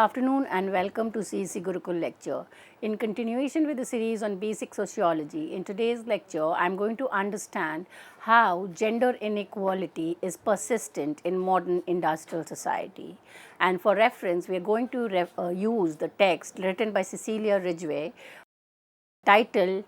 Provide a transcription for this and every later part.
afternoon and welcome to CEC Gurukul lecture. In continuation with the series on basic sociology, in today's lecture I am going to understand how gender inequality is persistent in modern industrial society. And for reference, we are going to use the text written by Cecilia Ridgway titled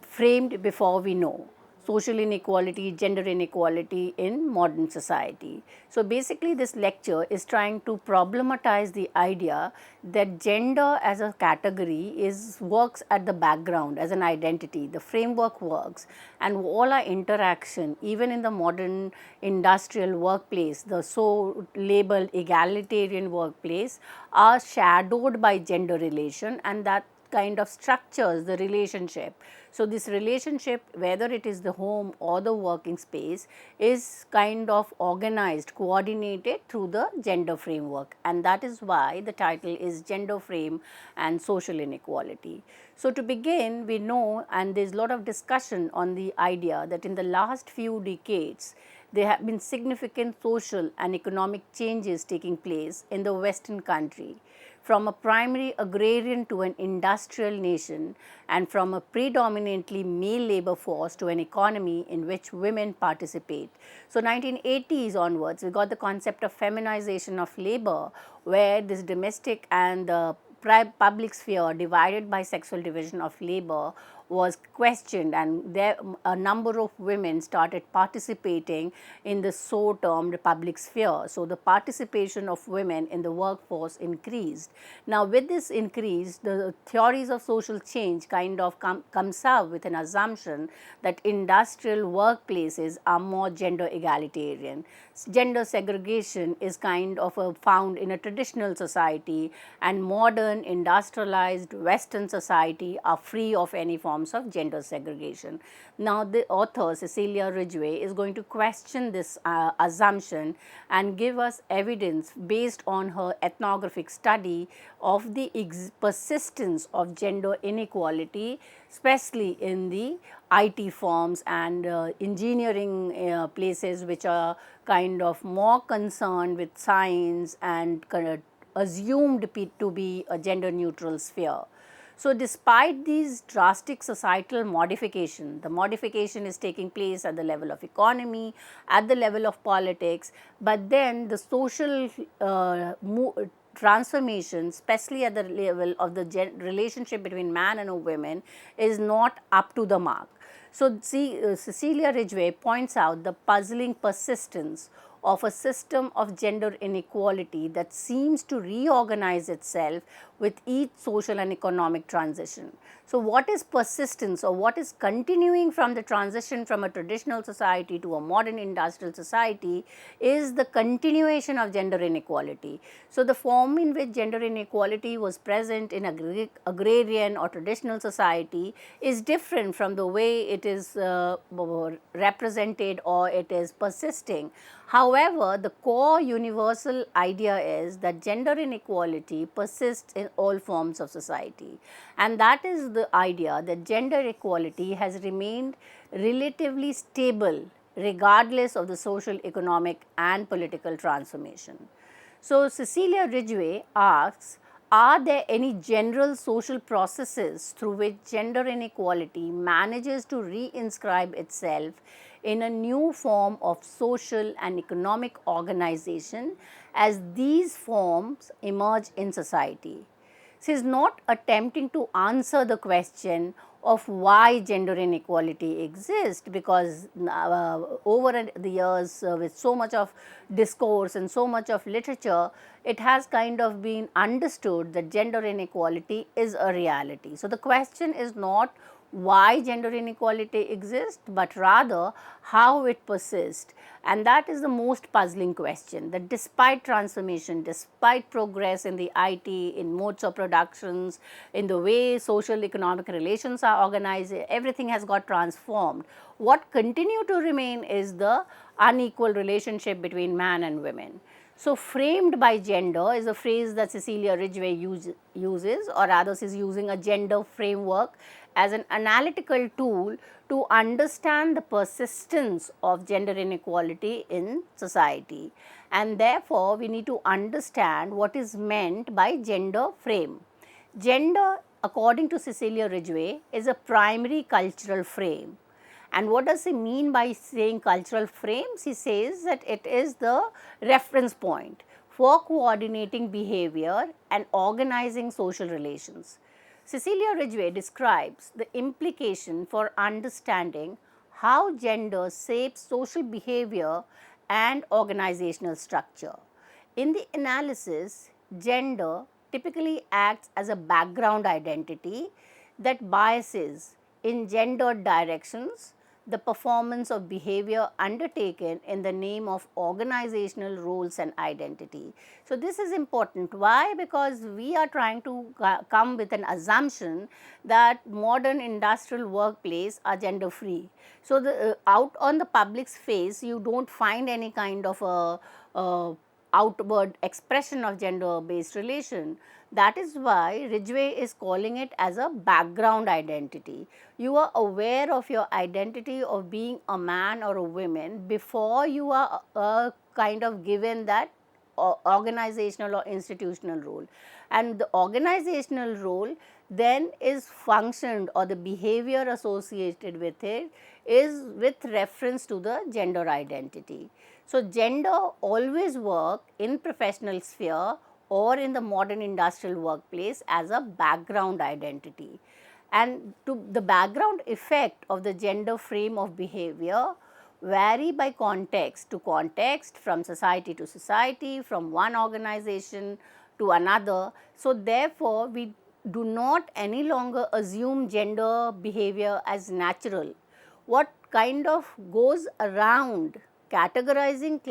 Framed Before We Know: Social Inequality, Gender Inequality in Modern Society. So basically this lecture is trying to problematize the idea that gender as a category works at the background as an identity. The framework works, and all our interaction, even in the modern industrial workplace, the so labeled egalitarian workplace, are shadowed by gender relation, and that kind of structures the relationship. So this relationship, whether it is the home or the working space, is kind of organized, coordinated through the gender framework, and that is why the title is Gender Frame and Social Inequality. So to begin, we know, and there is a lot of discussion on the idea that in the last few decades there have been significant social and economic changes taking place in the Western country, from a primary agrarian to an industrial nation, and from a predominantly male labor force to an economy in which women participate. So 1980s onwards, we got the concept of feminization of labor, where this domestic and the public sphere divided by sexual division of labor was questioned, and there a number of women started participating in the so termed public sphere. So the participation of women in the workforce increased. Now with this increase, the theories of social change kind of comes up with an assumption that industrial workplaces are more gender egalitarian. Gender segregation is kind of found in a traditional society, and modern industrialized Western society are free of any forms of gender segregation. Now the author Cecilia Ridgway is going to question this assumption and give us evidence based on her ethnographic study of the persistence of gender inequality, especially in the IT firms and engineering places which are kind of more concerned with science and assumed to be a gender neutral sphere. So despite these drastic societal modification, the modification is taking place at the level of economy, at the level of politics, but then the social transformation, especially at the level of the relationship between man and a woman, is not up to the mark. So Cecilia Ridgway points out the puzzling persistence of a system of gender inequality that seems to reorganize itself with each social and economic transition. So what is persistence, or what is continuing from the transition from a traditional society to a modern industrial society, is the continuation of gender inequality. So the form in which gender inequality was present in agrarian or traditional society is different from the way it is represented or it is persisting. However, the core universal idea is that gender inequality persists in all forms of society, and that is the idea that gender equality has remained relatively stable regardless of the social, economic and political transformation. So Cecilia Ridgway asks, are there any general social processes through which gender inequality manages to reinscribe itself in a new form of social and economic organization as these forms emerge in society? She is not attempting to answer the question of why gender inequality exists, because over the years with so much of discourse and so much of literature, it has kind of been understood that gender inequality is a reality. So the question is not why gender inequality exists, but rather how it persists. And that is the most puzzling question, that despite transformation, despite progress in the IT, in modes of productions, in the way social economic relations are organized, everything has got transformed. What continue to remain is the unequal relationship between man and women. So framed by gender is a phrase that Cecilia Ridgway uses, or rather she is using a gender framework as an analytical tool to understand the persistence of gender inequality in society. and therefore we need to understand what is meant by gender frame. Gender, according to Cecilia Ridgway, is a primary cultural frame. And what does he mean by saying cultural frames? He says that it is the reference point for coordinating behavior and organizing social relations. Cecilia Ridgway describes the implication for understanding how gender shapes social behavior and organizational structure. In the analysis, gender typically acts as a background identity that biases in gendered directions the performance of behavior undertaken in the name of organizational roles and identity. So, this is important. Why? Because we are trying to come with an assumption that modern industrial workplace are gender free. So, out on the public's face, you do not find any kind of a outward expression of gender based relation. That is why Ridgway is calling it as a background identity. You are aware of your identity of being a man or a woman before you are kind of given that organizational or institutional role. And the organizational role then is functioned, or the behavior associated with it is with reference to the gender identity. So, gender always work in professional sphere or in the modern industrial workplace as a background identity. And to the background effect of the gender frame of behavior vary by context to context, from society to society, from one organization to another. So, therefore, we do not any longer assume gender behavior as natural. What kind of goes around categorizing,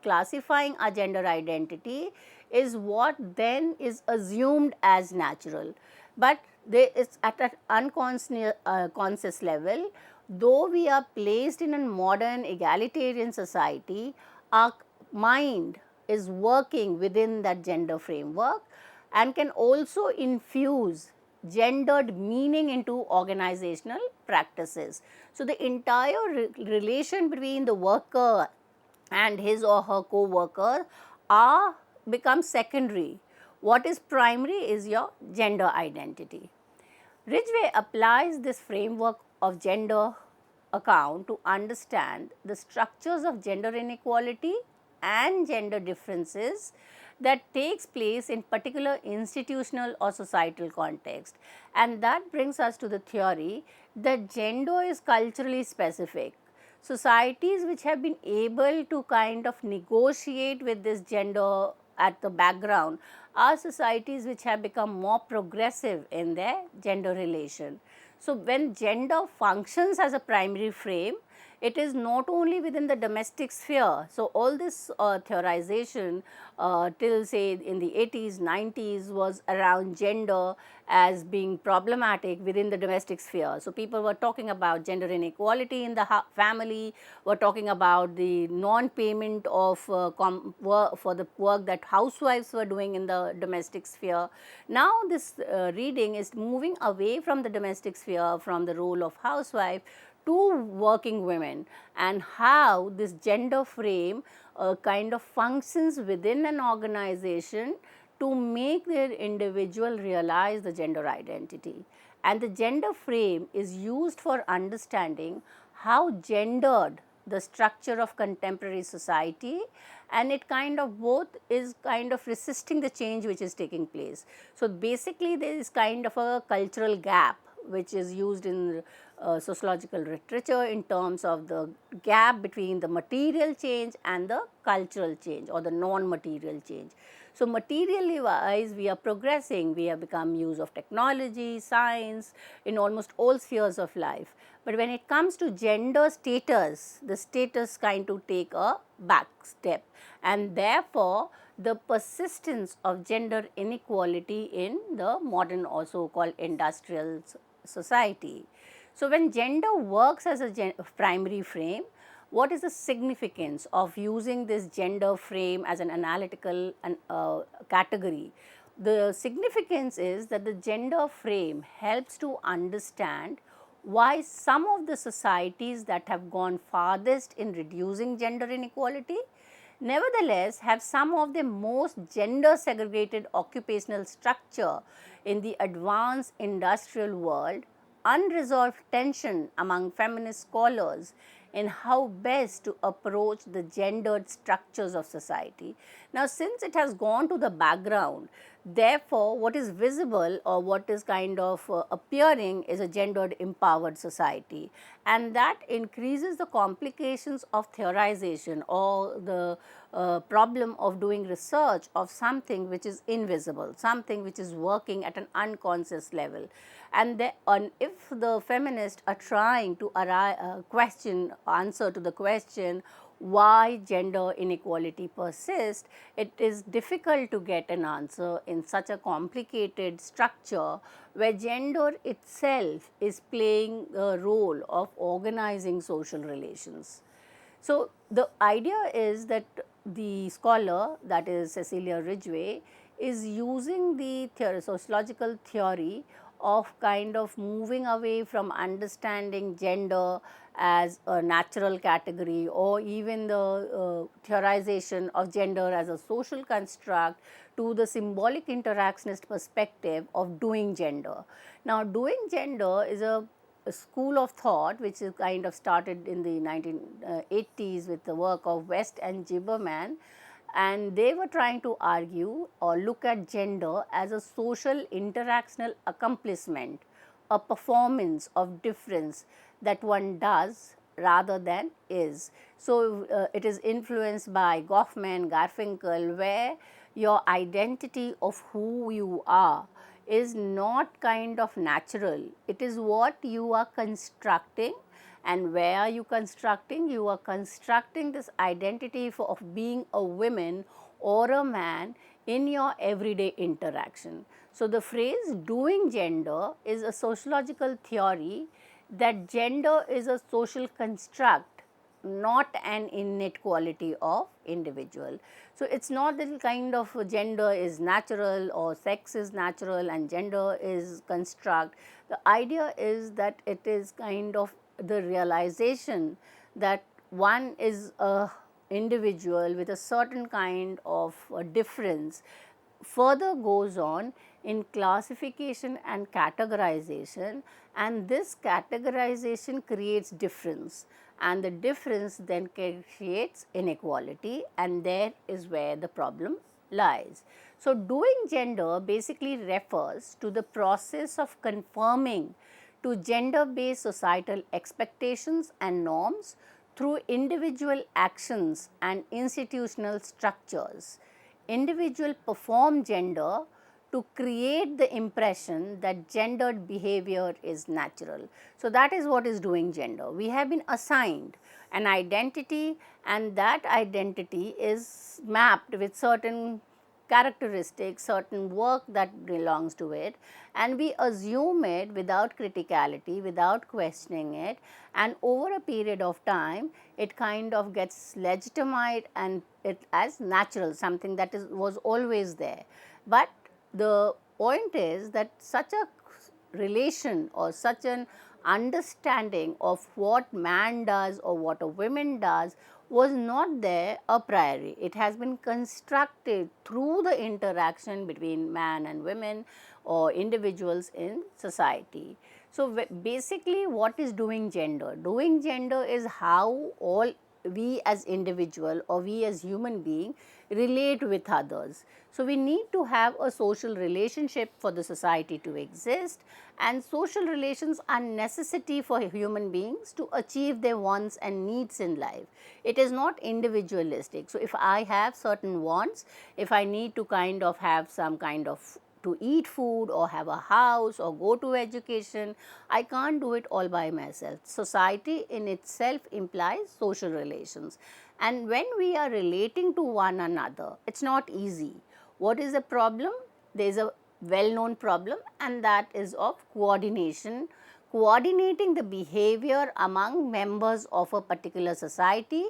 classifying our gender identity is what then is assumed as natural. But there is at an unconscious level, though we are placed in a modern egalitarian society, our mind is working within that gender framework and can also infuse gendered meaning into organizational practices. So, the entire relation between the worker and his or her co-worker are become secondary. What is primary is your gender identity. Ridgway applies this framework of gender account to understand the structures of gender inequality and gender differences that takes place in particular institutional or societal context. And that brings us to the theory that gender is culturally specific. Societies which have been able to kind of negotiate with this gender at the background are societies which have become more progressive in their gender relation. So, when gender functions as a primary frame, it is not only within the domestic sphere. So, all this theorization till say in the 80s, 90s was around gender as being problematic within the domestic sphere. So, people were talking about gender inequality in the family, were talking about the non-payment of for the work that housewives were doing in the domestic sphere. Now, this reading is moving away from the domestic sphere, from the role of housewife to working women, and how this gender frame kind of functions within an organization to make their individual realize the gender identity. And the gender frame is used for understanding how gendered the structure of contemporary society, and it kind of both is kind of resisting the change which is taking place. So, basically there is kind of a cultural gap which is used in sociological literature in terms of the gap between the material change and the cultural change or the non-material change. So, materially wise we are progressing, we have become use of technology, science in almost all spheres of life. But when it comes to gender status, the status kind of take a back step, and therefore, the persistence of gender inequality in the modern or so-called industrial society. So, when gender works as a primary frame, what is the significance of using this gender frame as an analytical category? The significance is that the gender frame helps to understand why some of the societies that have gone farthest in reducing gender inequality, nevertheless have some of the most gender segregated occupational structure in the advanced industrial world, unresolved tension among feminist scholars in how best to approach the gendered structures of society. Now, since it has gone to the background, therefore, what is visible or what is kind of appearing is a gendered empowered society, and that increases the complications of theorization or the problem of doing research of something which is invisible, something which is working at an unconscious level. And if the feminists are trying to answer to the question why gender inequality persists, it is difficult to get an answer in such a complicated structure where gender itself is playing the role of organizing social relations. So, the idea is that the scholar, that is Cecilia Ridgway, is using the sociological theory of kind of moving away from understanding gender as a natural category or even the theorization of gender as a social construct to the symbolic interactionist perspective of doing gender. Now, doing gender is a school of thought which is kind of started in the 1980s with the work of West and Gibberman, and they were trying to argue or look at gender as a social interactional accomplishment, a performance of difference that one does rather than is. So, it is influenced by Goffman, Garfinkel, where your identity of who you are is not kind of natural, it is what you are constructing. And where are you constructing? You are constructing this identity of being a woman or a man in your everyday interaction. So, the phrase doing gender is a sociological theory that gender is a social construct, not an innate quality of individual. So, it is not that kind of gender is natural or sex is natural and gender is construct. The idea is that it is kind of the realization that one is a individual with a certain kind of difference further goes on in classification and categorization, and this categorization creates difference, and the difference then creates inequality, and there is where the problem lies. So, doing gender basically refers to the process of conforming to gender based societal expectations and norms through individual actions and institutional structures. Individual perform gender to create the impression that gendered behavior is natural. So, that is what is doing gender. We have been assigned an identity, and that identity is mapped with certain characteristics, certain work that belongs to it, and we assume it without criticality, without questioning it, and over a period of time it kind of gets legitimized and it as natural, something that was always there. But the point is that such a relation or such an understanding of what man does or what a woman does was not there a priori. It has been constructed through the interaction between man and women or individuals in society. So, basically what is doing gender? Doing gender is how all we as individual or we as human being relate with others. So, we need to have a social relationship for the society to exist, and social relations are necessity for human beings to achieve their wants and needs in life. It is not individualistic. So, if I have certain wants, if I need to kind of have some kind of to eat food or have a house or go to education, I can't do it all by myself. Society in itself implies social relations, and when we are relating to one another, it's not easy. What is the problem? There is a well known problem, and that is of coordination, coordinating the behavior among members of a particular society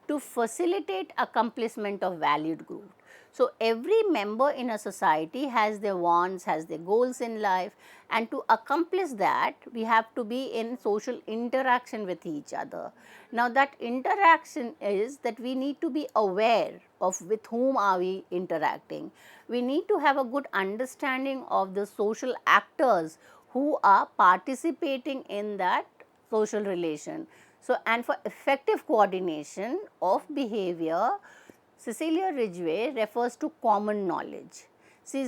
to facilitate accomplishment of valued group. So, every member in a society has their wants, has their goals in life, and to accomplish that we have to be in social interaction with each other. Now, that interaction is that we need to be aware of with whom are we interacting. We need to have a good understanding of the social actors who are participating in that social relation. So, and for effective coordination of behavior, Cecilia Ridgway refers to common knowledge. She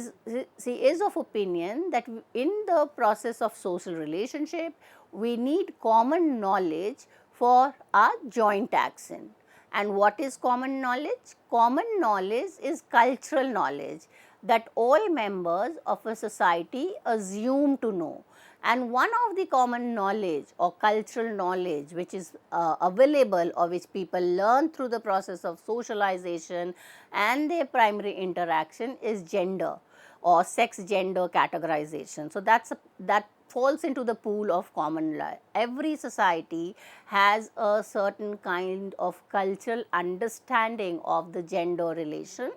is of opinion that in the process of social relationship, we need common knowledge for our joint action. And what is common knowledge? Common knowledge is cultural knowledge that all members of a society assume to know. And one of the common knowledge or cultural knowledge which is available or which people learn through the process of socialization and their primary interaction is gender or sex gender categorization. So, that falls into the pool of common law. Every society has a certain kind of cultural understanding of the gender relation,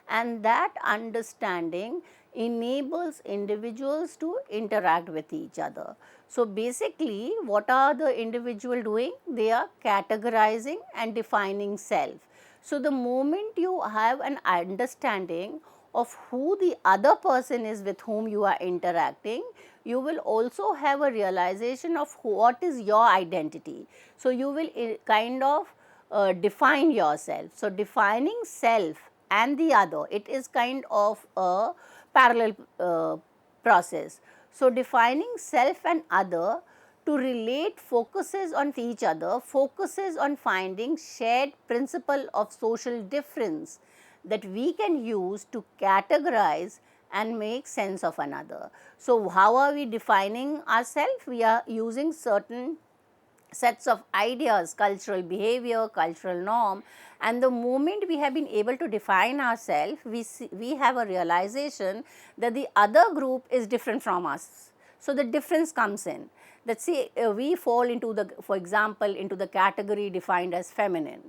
and that understanding enables individuals to interact with each other. So, basically what are the individual doing? They are categorizing and defining self. So, the moment you have an understanding of who the other person is with whom you are interacting, you will also have a realization of what is your identity. So, you will kind of define yourself. So, defining self and the other, it is kind of a parallel process. So, defining self and other to relate focuses on each other, focuses on finding shared principle of social difference that we can use to categorize and make sense of another. So, how are we defining ourselves? We are using certain sets of ideas, cultural behavior, cultural norm, and the moment we have been able to define ourselves, we have a realization that the other group is different from us. So, the difference comes in. Let's say we fall into the, for example, into the category defined as feminine.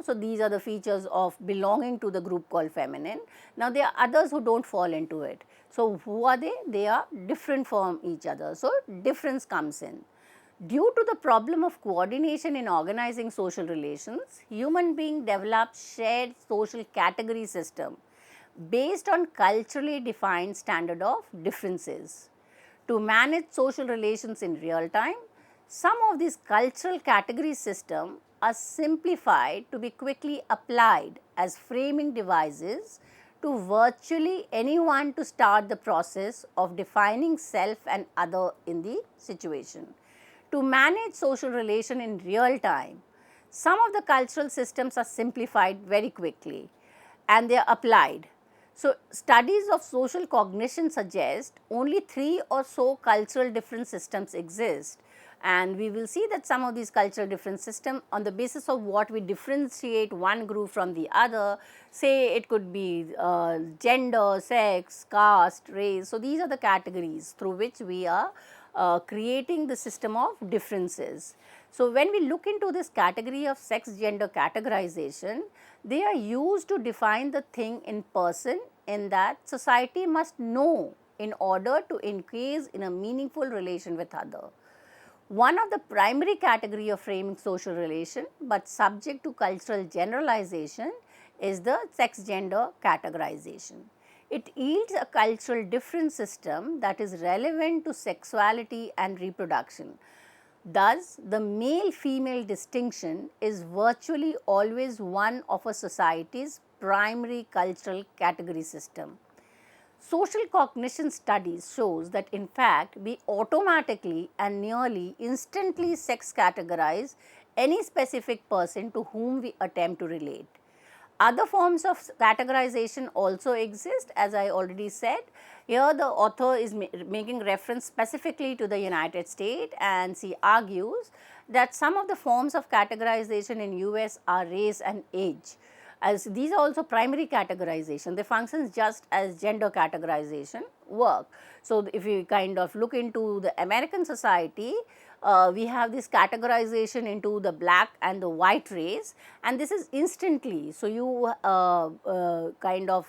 So these are the features of belonging to the group called feminine. Now, there are others who do not fall into it. So, who are they? They are different from each other. So, difference comes in. Due to the problem of coordination in organizing social relations, human beings develop shared social category system based on culturally defined standard of differences. To manage social relations in real time, some of these cultural category systems are simplified to be quickly applied as framing devices to virtually anyone to start the process of defining self and other in the situation. To manage social relation in real time, some of the cultural systems are simplified very quickly and they are applied. So, studies of social cognition suggest only 3 or so cultural different systems exist, and we will see that some of these cultural different systems, on the basis of what we differentiate one group from the other, say it could be gender, sex, caste, race. So, these are the categories through which we are creating the system of differences. So, when we look into this category of sex gender categorization, they are used to define the thing in person in that society must know in order to engage in a meaningful relation with other. One of the primary category of framing social relation, but subject to cultural generalization, is the sex gender categorization. It yields a cultural difference system that is relevant to sexuality and reproduction. Thus, the male-female distinction is virtually always one of a society's primary cultural category system. Social cognition studies shows that in fact, we automatically and nearly instantly sex categorize any specific person to whom we attempt to relate. Other forms of categorization also exist, as I already said. Here the author is making reference specifically to the United States, and she argues that some of the forms of categorization in US are race and age. As these are also primary categorization, they function just as gender categorization work. So, if you kind of look into the American society, we have this categorization into the black and the white race, and this is instantly. So, you kind of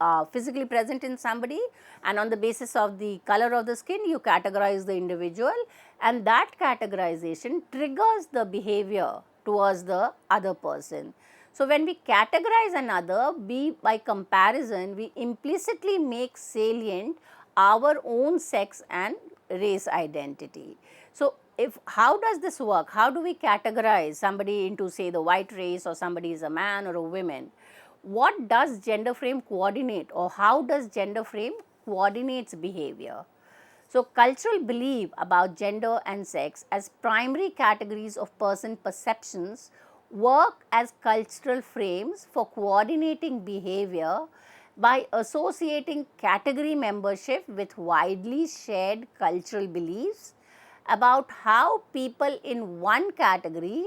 are physically present in somebody, and on the basis of the color of the skin you categorize the individual, and that categorization triggers the behavior towards the other person. So, when we categorize another, by comparison we implicitly make salient our own sex and race identity. So, if how does this work? How do we categorize somebody into, say, the white race, or somebody is a man or a woman? What does gender frame coordinate, or how does gender frame coordinates behavior? So, cultural belief about gender and sex as primary categories of person perceptions work as cultural frames for coordinating behavior by associating category membership with widely shared cultural beliefs about how people in one category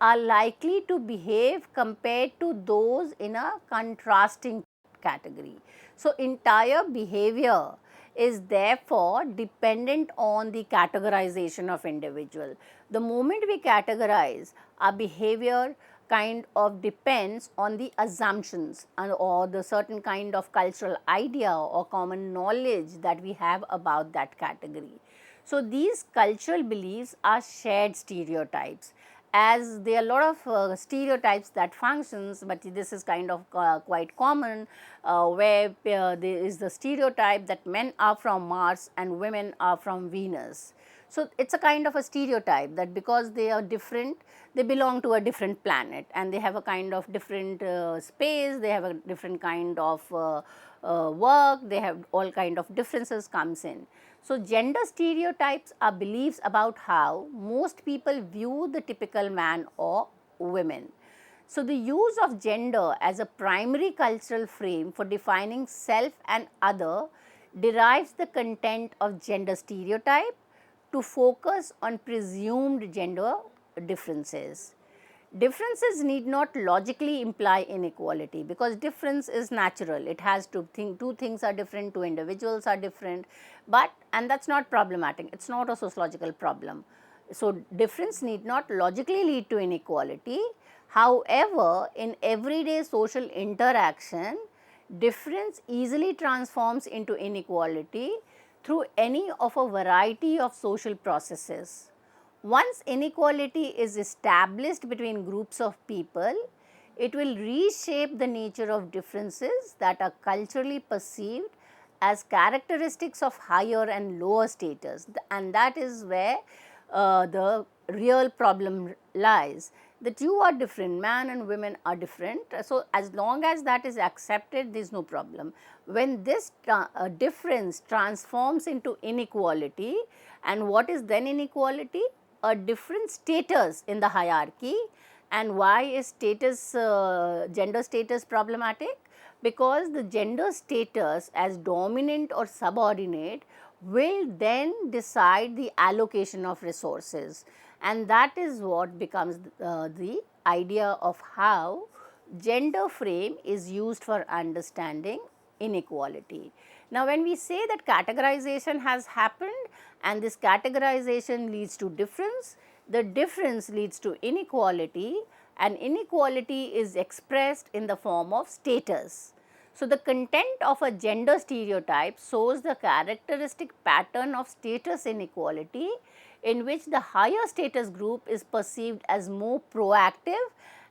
are likely to behave compared to those in a contrasting category. So, entire behavior is therefore dependent on the categorization of individual. The moment we categorize, our behavior kind of depends on the assumptions or the certain kind of cultural idea or common knowledge that we have about that category. So, these cultural beliefs are shared stereotypes, as there are a lot of stereotypes that functions, but this is kind of quite common, where there is the stereotype that men are from Mars and women are from Venus. So, it is a kind of a stereotype that because they are different, they belong to a different planet, and they have a kind of different space, they have a different kind of work, they have all kind of differences comes in. So, gender stereotypes are beliefs about how most people view the typical man or women. So, the use of gender as a primary cultural frame for defining self and other derives the content of gender stereotype to focus on presumed gender differences. Differences need not logically imply inequality, because difference is natural. It has to think two things are different, two individuals are different, but and that is not problematic, it is not a sociological problem. So, difference need not logically lead to inequality. However, in everyday social interaction, difference easily transforms into inequality through any of a variety of social processes. Once inequality is established between groups of people, it will reshape the nature of differences that are culturally perceived as characteristics of higher and lower status, and that is where the real problem lies, that you are different, man and women are different. So, as long as that is accepted, there is no problem. When this difference transforms into inequality, and what is then inequality? A different status in the hierarchy. And why is status, gender status problematic? Because the gender status as dominant or subordinate will then decide the allocation of resources, and that is what becomes the idea of how gender frame is used for understanding inequality. Now, when we say that categorization has happened and this categorization leads to difference, the difference leads to inequality, and inequality is expressed in the form of status. So, the content of a gender stereotype shows the characteristic pattern of status inequality, in which the higher status group is perceived as more proactive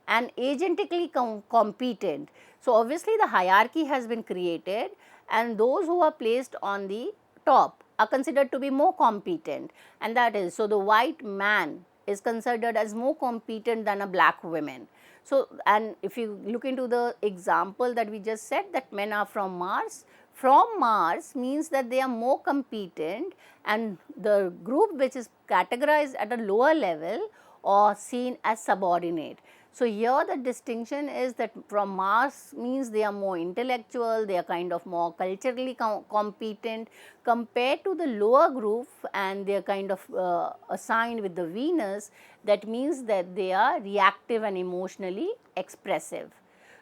and agentically competent. So, obviously, the hierarchy has been created, and those who are placed on the top are considered to be more competent, and that is, so the white man is considered as more competent than a black woman. So, and if you look into the example that we just said, that men are from Mars means that they are more competent, and the group which is categorized at a lower level or seen as subordinate. So, here the distinction is that from Mars means they are more intellectual, they are kind of more culturally competent compared to the lower group, and they are kind of assigned with the Venus, that means that they are reactive and emotionally expressive.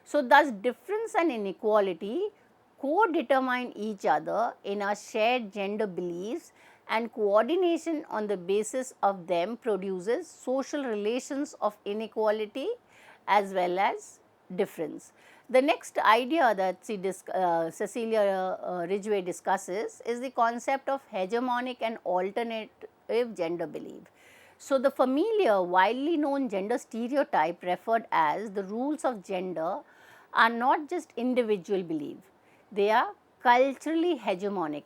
So, thus difference and inequality co-determine each other in our shared gender beliefs and coordination on the basis of them produces social relations of inequality as well as difference. The next idea that Cecilia Ridgway discusses is the concept of hegemonic and alternative gender belief. So, the familiar widely known gender stereotype referred as the rules of gender are not just individual belief, they are culturally hegemonic.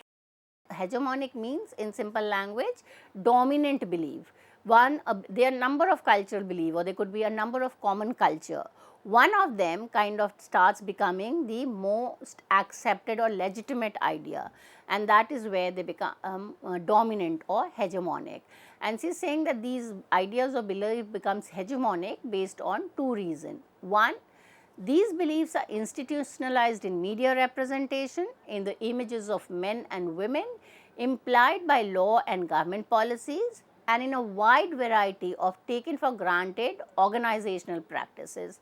Hegemonic means, in simple language, dominant belief. There are number of cultural belief, or there could be a number of common culture. One of them kind of starts becoming the most accepted or legitimate idea, and that is where they become dominant or hegemonic. And she is saying that these ideas of belief becomes hegemonic based on two reasons. One, these beliefs are institutionalized in media representation, in the images of men and women, implied by law and government policies, and in a wide variety of taken for granted organizational practices.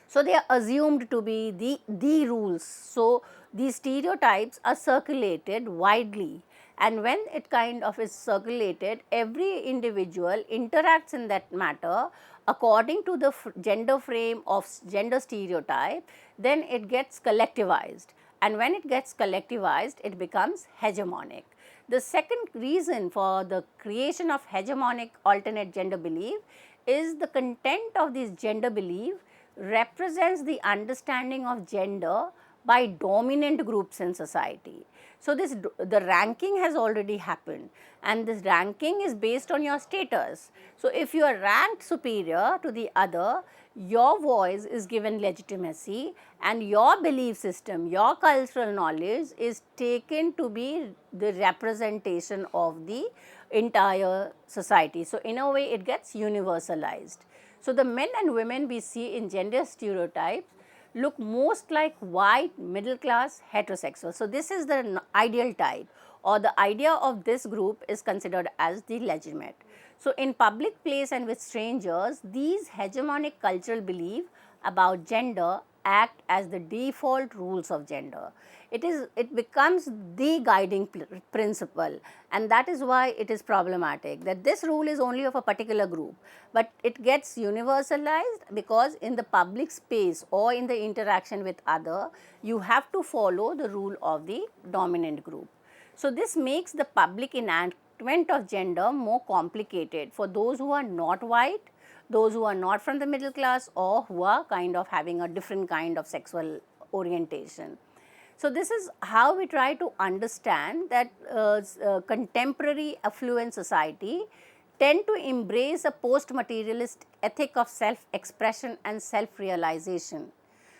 So, they are assumed to be the rules. So, these stereotypes are circulated widely, and when it kind of is circulated, every individual interacts in that matter according to the gender frame of gender stereotype, then it gets collectivized, and when it gets collectivized, it becomes hegemonic. The second reason for the creation of hegemonic alternate gender belief is the content of this gender belief represents the understanding of gender by dominant groups in society. So, the ranking has already happened, and this ranking is based on your status. So, if you are ranked superior to the other, your voice is given legitimacy, and your belief system, your cultural knowledge is taken to be the representation of the entire society. So, in a way it gets universalized. So, the men and women we see in gender stereotypes look most like white, middle class, heterosexual. So, this is the ideal type, or the idea of this group is considered as the legitimate. So, in public place and with strangers, these hegemonic cultural beliefs about gender act as the default rules of gender. It becomes the guiding principle, and that is why it is problematic that this rule is only of a particular group, but it gets universalized because in the public space or in the interaction with other, you have to follow the rule of the dominant group. So, this makes the public enactment of gender more complicated for those who are not white, those who are not from the middle class, or who are kind of having a different kind of sexual orientation. So, this is how we try to understand that contemporary affluent society tend to embrace a post-materialist ethic of self-expression and self-realization.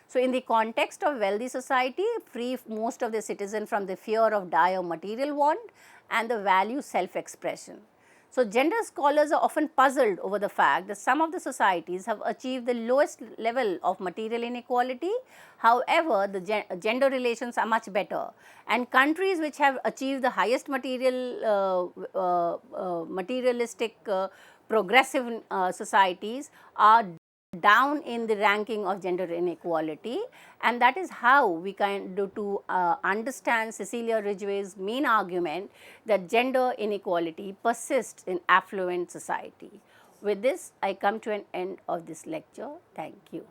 So, in the context of wealthy society, free most of the citizens from the fear of dire material want and the value self-expression. So, gender scholars are often puzzled over the fact that some of the societies have achieved the lowest level of material inequality. However, the gender relations are much better, and countries which have achieved the highest materialistic progressive societies are down in the ranking of gender inequality, and that is how we can do to understand Cecilia Ridgway's main argument that gender inequality persists in affluent society. With this, I come to an end of this lecture. Thank you.